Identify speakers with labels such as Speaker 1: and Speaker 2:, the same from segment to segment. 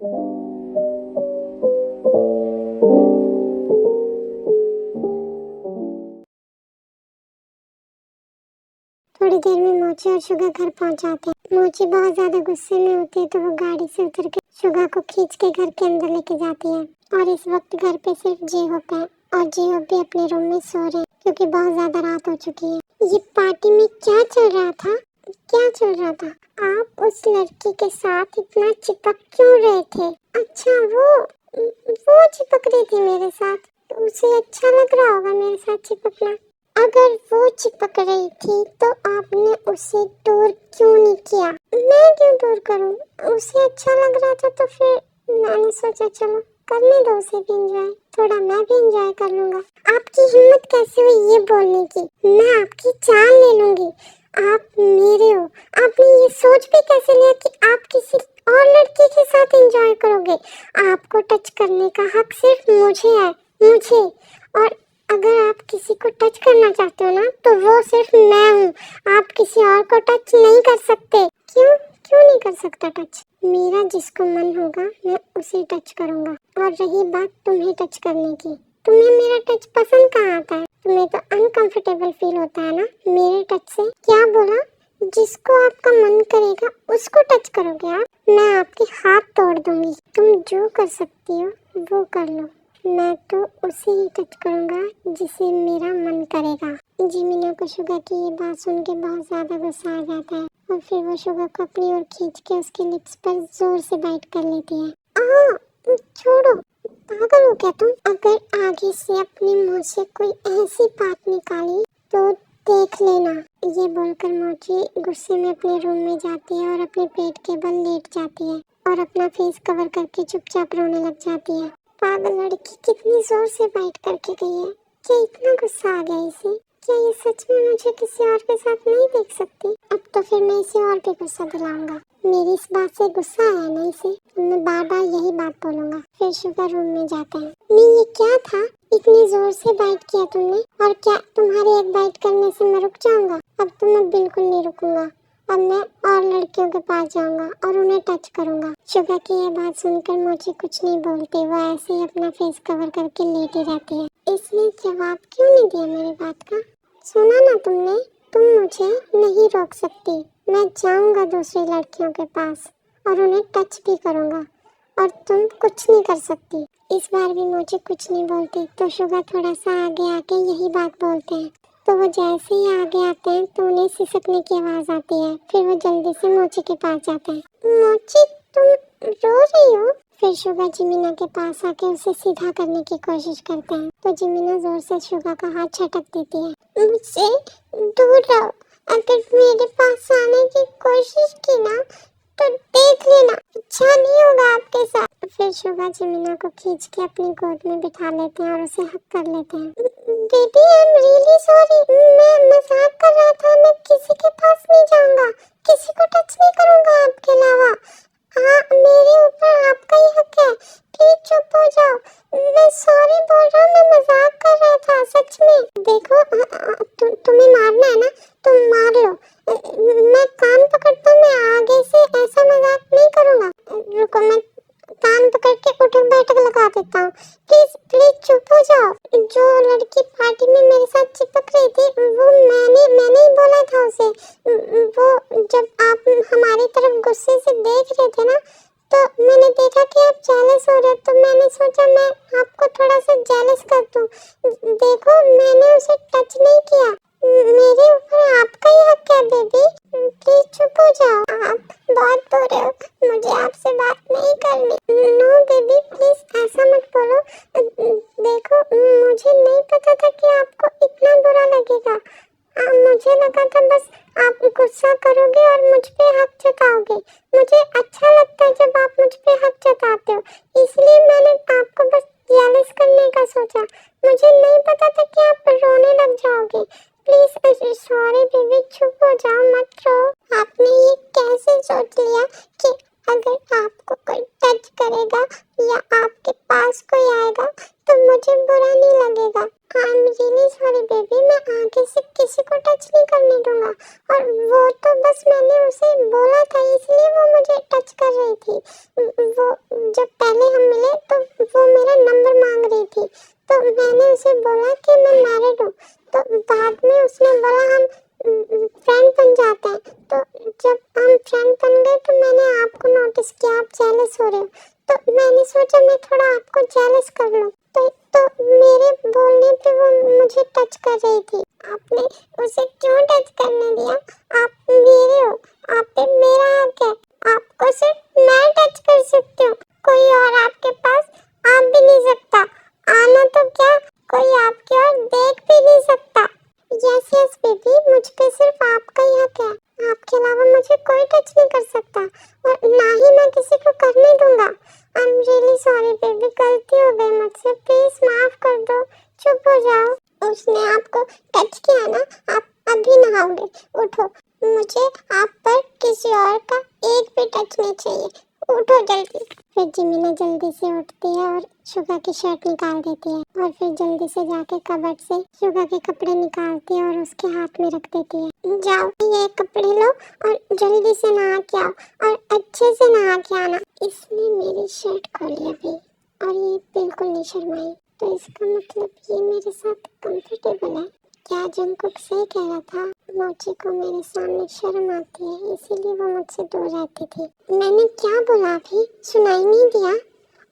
Speaker 1: थोड़ी देर में मोची और शुगा घर पहुंच जाते हैं। मोची बहुत ज्यादा गुस्से में होती है तो वो गाड़ी से उतर के शुगा को खींच के घर के अंदर लेके जाती है। और इस वक्त घर पे सिर्फ जी-होप है और जी-होप भी अपने रूम में सो रहे हैं क्योंकि बहुत ज्यादा रात हो चुकी है। ये पार्टी में क्या चल रहा था? क्या चल रहा था? आप उस लड़की के साथ इतना चिपक क्यों रहे थे? अच्छा, वो चिपक रही थी मेरे साथ, तो उसे अच्छा लग रहा होगा मेरे साथ चिपकना। अगर वो चिपक रही थी तो आपने उसे दूर क्यों नहीं किया? मैं क्यों दूर करूं? उसे अच्छा लग रहा था तो फिर मैंने सोचा चलो करने दो उसे भी एंजॉय, थोड़ा मैं भी एंजॉय कर लूंगा। आपकी हिम्मत कैसे हुई ये बोलने की? मैं आपकी जान ले लूंगी। आप मेरे हो। आपने ये सोच भी कैसे लिया कि आप किसी और लड़की के साथ एंजॉय करोगे? आपको टच करने का हक सिर्फ मुझे है, मुझे। और अगर आप किसी को टच करना चाहते हो ना तो वो सिर्फ मैं हूँ। आप किसी और को टच नहीं कर सकते। क्यों क्यों नहीं कर सकता टच? मेरा जिसको मन होगा मैं उसे टच करूंगा। और रही बात तुम्हें टच करने की, तुम्हें मेरा टच पसंद कहाँ आता है? तुम्हें तो अनकंफर्टेबल फील होता है ना मेरे टच से। क्या बोला? जिसको आपका मन करेगा उसको टच करोगे आप? मैं आपके हाथ तोड़ दूंगी। तुम जो कर सकती हो वो कर लो। मैं तो उसे ही टच करूंगा जिसे मेरा मन करेगा। जिमिना को शुगा की ये बात सुन के बहुत ज्यादा गुस्सा आ जाता है और फिर वो शुगा को अपनी ओर खींच के उसके लिप्स पर जोर से बाइट कर लेती है। छोड़ो, पागल हो क्या तुम? अगर आगे से अपने मुंह से कोई ऐसी बात निकाली तो देख लेना। ये बोलकर मोची गुस्से में अपने रूम में जाती है और अपने पेट के बल लेट जाती है और अपना फेस कवर करके चुपचाप रोने लग जाती है। पागल लड़की कितनी जोर से बाइट करके गई है। क्या इतना गुस्सा आ गया इसे? क्या ये सच में मुझे किसी और के साथ नहीं देख सकती? अब तो फिर मैं इसे और भी गुस्सा दिलाऊंगा। मेरी इस बात से गुस्सा आया ना इसे, तो मैं बार बार यही बात बोलूंगा। फिर शुगा रूम में जाता है। नहीं, ये क्या था? इतनी जोर से बाइट किया तुमने, और क्या तुम्हारे एक बाइट करने से मैं रुक जाऊंगा? अब तो मैं बिल्कुल नहीं रुकूंगा। अब मैं और लड़कियों के पास जाऊंगा और उन्हें टच करूंगा। शुगा की ये बात सुनकर मोची कुछ नहीं बोलती, वो ऐसे ही अपना फेस कवर करके लेटी रहती है। इसने जवाब क्यों नहीं दिया मेरी बात का? सुना ना तुमने? तुम मुझे नहीं रोक सकती। मैं जाऊंगा दूसरी लड़कियों के पास और उन्हें टच भी करूंगा और तुम कुछ नहीं कर सकती। इस बार भी मुझे कुछ नहीं बोलती तो शुगा थोड़ा सा आगे आके यही बात बोलते हैं। तो वो जैसे ही आगे आते हैं तो उन्हें सिसकने की आवाज आती है। फिर वो जल्दी से मोची के पास जाते हैं। मोची, तुम रो रही हो? फिर शुगा जिमिना के पास आके उसे सीधा करने की कोशिश करते हैं तो जिमिना जोर से शुगा का हाथ झटक देती है। मुझसे दूर रहो। अगर मेरे पास आने की कोशिश की ना तो देख लेना, अच्छा नहीं होगा आपके साथ। फिर शुगा जिमिना को खींच के अपनी गोद में बिठा लेते हैं और उसे हक कर लेते हैं। Baby, I am really sorry. मैं मजाक कर रहा था। मैं किसी के पास नहीं जाऊंगा, किसी को टच नहीं करूंगा आपके अलावा। हाँ, मेरे ऊपर आपका ही हक है। प्लीज चुप हो जाओ। मैं सॉरी बोल रहा हूँ, मैं मजाक कर रहा था सच में। देखो, तुम्हें मारना है ना, तुम मार लो। मैं कान पकड़ता हूँ, मैं आगे से ऐसा मजाक नहीं करूँगा। रुको, मैं कान पकड़ के उठक बैठक लगा देता हूँ। प्लीज प्लीज चुप हो जाओ। जो लड़की पार्टी में मेरे साथ चिपक रही थी वो मैंने ही बोला था उसे। वो जब आप हमारी तरफ गुस्से से देख रहे थे ना तो मैंने देखा कि आप जेलस हो रहे हो, तो मैंने सोचा मैं आपको थोड़ा सा जेलस कर दूं। देखो, मैंने उसे टच नहीं किया। मेरे ऊपर आपका ही हक है बेबी। प्लीज चुप हो जाओ। आप बहुत बुरे हो, मुझे आपसे बात नहीं करनी। नो बेबी, प्लीज ऐसा मत बोलो। देखो, मुझे नहीं पता था कि आपको इतना बुरा लगेगा। मुझे लगा था बस आप गुस्सा करोगे और मुझ पे हक जताओगे। मुझे अच्छा लगता है जब आप मुझ पे हक जताते हो, इसलिए मैंने आपको बस जेलस करने का सोचा। मुझे नहीं पता था कि आप रोने लग जाओगे। प्लीज सॉरी बेबी, चुप हो जाओ, मत रो। आपने ये कैसे सोच लिया कि अगर आपको कोई टच करेगा या आपके पास कोई आएगा तो मुझे बुरा नहीं लगेगा? I am really sorry baby, मैं आगे से किसी को टच नहीं करने दूंगा। और वो तो बस मैंने उसे बोला था, इसलिए वो मुझे टच कर रही थी। वो आप जेलस हो रहे हो, तो मैंने सोचा मैं थोड़ा आपको जेलस कर लूं। तो मेरे बोलने पे वो मुझे टच कर रही थी। आपने उसे क्यों टच करने दिया? आप मेरे हो, आप पे मेरा हक है। आपको सिर्फ मैं टच कर सकती हूँ, कोई और आपके पास आ भी नहीं सकता। आना तो क्या, कोई आपकी ओर देख भी नहीं सकता। यस यस बेबी, मुझ पे सिर्फ आपका ही हक है। आपके अलावा मुझे कोई टच नहीं कर सकता और ना ही मैं किसी को करने दूंगा। I am really sorry baby, गलती हो गई मुझसे, प्लीज माफ कर दो, चुप हो जाओ। उसने आपको टच किया ना, आप अभी नहाओगे। उठो, मुझे आप पर किसी और का एक भी टच नहीं चाहिए, उठो जल्दी। फिर जिमीना जल्दी से उठती है और शुगा की शर्ट निकाल देती है और फिर जल्दी से जाके कबर्ड से शुगा के कपड़े निकालती है और उसके हाथ में रख देती है। जाओ ये कपड़े लो और जल्दी से नहा के आओ और अच्छे से नहा के आना। इसने मेरी शर्ट खोली अभी और ये बिल्कुल नहीं शर्माई, तो इसका मतलब ये मेरे साथ कंफर्टेबल है। क्या जंगकुक सही कह रहा था, मोची को मेरे सामने शर्म आती है, इसीलिए वो मुझसे दूर रहती थी। मैंने क्या बोला अभी, सुनाई नहीं दिया?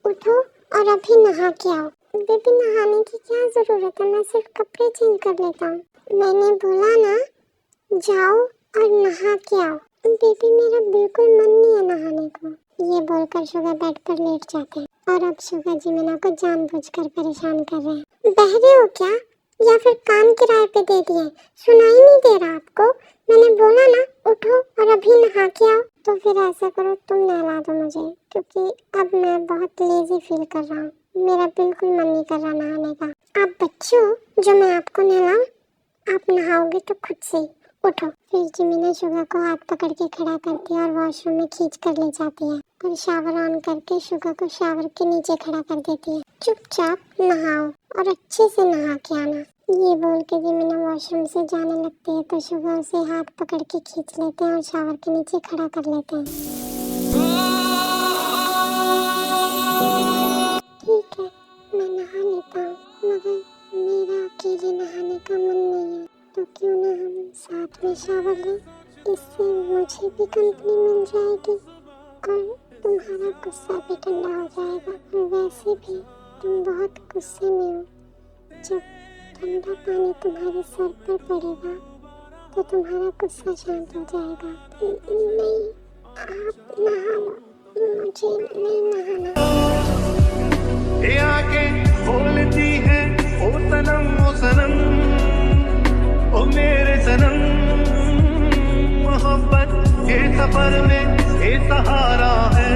Speaker 1: उठो और अभी नहा के आओ। बेबी नहाने की क्या जरूरत है, मैं सिर्फ कपड़े चेंज कर लेता हूँ। मैंने बोला ना, जाओ और नहा के आओ। बेबी मेरा बिल्कुल मन नहीं है नहाने को। ये बोलकर शुगा बेड पर लेट जाते हैं और अब शुगा जिमीना को जानबूझकर परेशान कर रहे हैं। बहरे हो क्या, या फिर कान किराए पे दे दिए? सुनाई नहीं दे रहा आपको? मैंने बोला ना, उठो और अभी नहा के आओ। तो फिर ऐसा करो, तुम नहला दो मुझे, क्योंकि अब मैं बहुत लेजी फील कर रहा हूँ। मेरा बिल्कुल मन नहीं कर रहा नहाने का। आप बच्चे हो जो मैं आपको नहलाऊं? आप नहाओगे तो खुद से ही। उठो। फिर जिमीना शुगा को हाथ पकड़ के खड़ा करती है और वॉशरूम में खींच कर ले जाती है और शावर ऑन करके शुगा को शावर के नीचे खड़ा कर देती है। चुपचाप नहाओ और अच्छे से नहा के आना। ये बोल के जिमीना वॉशरूम से जाने लगती है तो शुगा उसे हाथ पकड़ के खींच लेते हैं और शावर के नीचे खड़ा कर लेते हैं। ठीक है, मैं नहा लेता हूँ, मगर मेरा अकेले नहाने का मन नहीं है, तो क्यों ना हम साथ में शावर लें? इससे मुझे भी कंपनी मिल जाएगी और तुम्हारा गुस्सा भी ठंडा हो जाएगा। और वैसे भी तुम बहुत गुस्से में हो, जब ठंडा पानी तुम्हारे सर पर पड़ेगा तो तुम्हारा गुस्सा शांत हो जाएगा। नहीं, आप नहाओ, मुझे नहीं नहाना।
Speaker 2: ये आंखें बोलती है ओ सनम ओ मेरे सनम, मोहब्बत के सफर में ये सहारा है,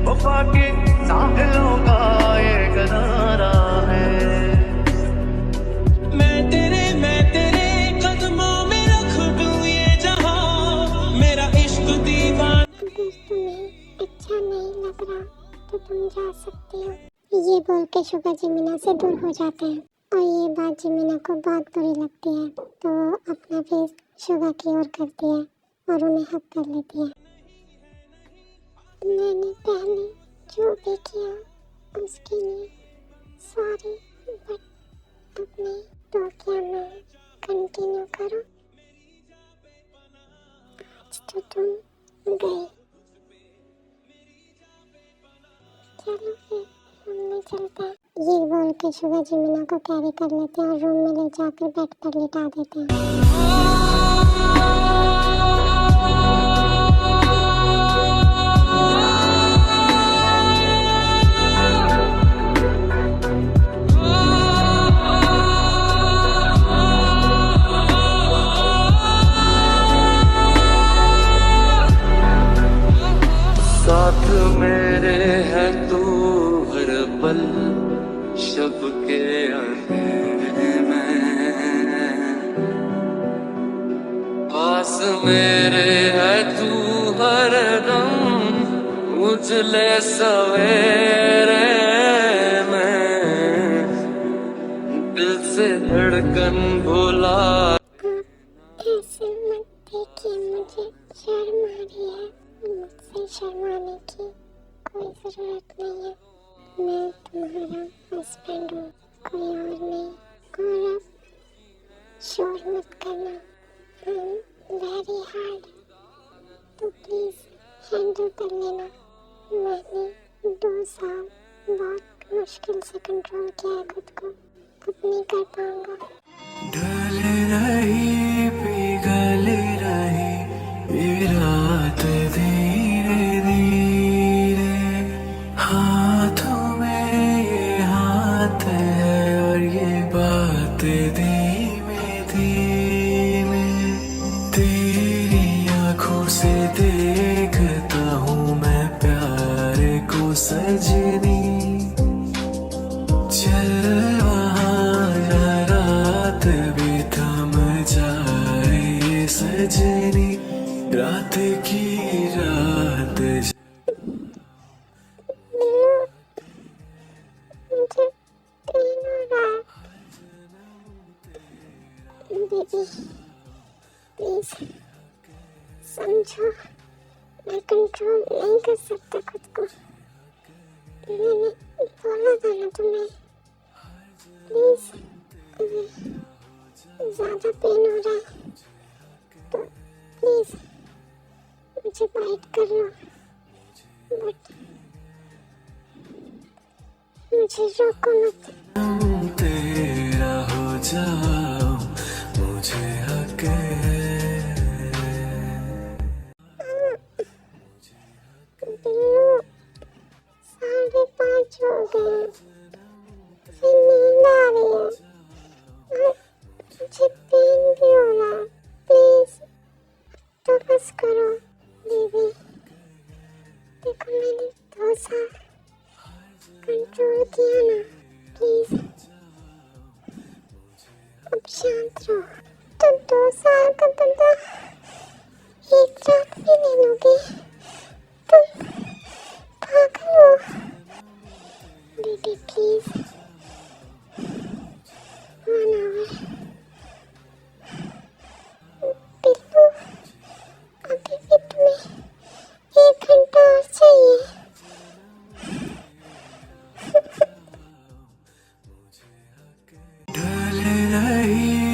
Speaker 2: वफा के साहिलों का ये किनारा है। मैं तेरे कदमों में रख दूं ये जहां, मेरा इश्क दीवाना।
Speaker 1: अगर तुम्हें अच्छा नहीं लग रहा तो तुम जा सकती हो। ये बोल के शुगा जिमीना से दूर हो जाते हैं और ये बात जिमीना को बहुत बुरी लगती है, तो वो अपना फेस शुगा की ओर करती है और उन्हें हक कर लेती है। मैंने पहले जो भी किया उसके लिए सॉरी, बट अब नहीं, तो क्या मैं कंटिन्यू करूं? आज तो तुम गई, चलो फिर रूम में चलते हैं। ये बोल के शुगा जिमीना को कैरी कर लेते हैं और रूम में ले जाकर बेड पर लिटा देते हैं।
Speaker 2: साथ मेरे है तू हर पल, शब के अंधेरे में, पास मेरे है तू हर दम, उजले सवेरे में, दिल से धड़कन भुला।
Speaker 1: ऐसे मत देखिए, मुझे शर्म आ रही है। मुझसे शर्माने की कोई जरूरत नहीं है, मैं तुम्हारा हस्बैंड हूँ, कोई और नहीं। और अब शोर मत करना, आई एम वेरी हार्ड, तो प्लीज हैंडल कर लेना। मैंने 2 साल बहुत मुश्किल से कंट्रोल किया है खुद को, अब नहीं कर पाऊंगा।
Speaker 3: ढल रही पिघल रही ये रात धीरे धीरे, हाथों में ये हाथ है और ये बात धीमे धीमे। तेरी आंखों से देखता हूँ मैं प्यार को सजनी, चल वहाँ रात भी थम जाए ये सजनी, रात की रात।
Speaker 1: मुझे पेन हो रहा है। बेबी प्लीज समझो, मैं कंट्रोल नहीं कर सकता खुद को। मैंने बोला था ना तुम्हें, प्लीज ज्यादा पेन हो रहा है तो प्लीज मुझे बाइट कर लो, बट मुझे रोको मत।
Speaker 3: तेरा हो जाओ मुझे हक है।
Speaker 1: बिल्लू 5:30 हो गए, मुझे नींद आ रही है और मुझे पेन भी हो रहा है। प्लीज तो बस करो बेबी। देखो मैंने 2 साल कंट्रोल किया ना, प्लीज अब शांत रहो। तो 2 साल का बदला एक रात में ले लोगे? तुम पागल हो बेबी। Please 1 hour। बिल्लू अभी भी तुम्हें 1 घंटा और चाहिए।
Speaker 3: ढल रही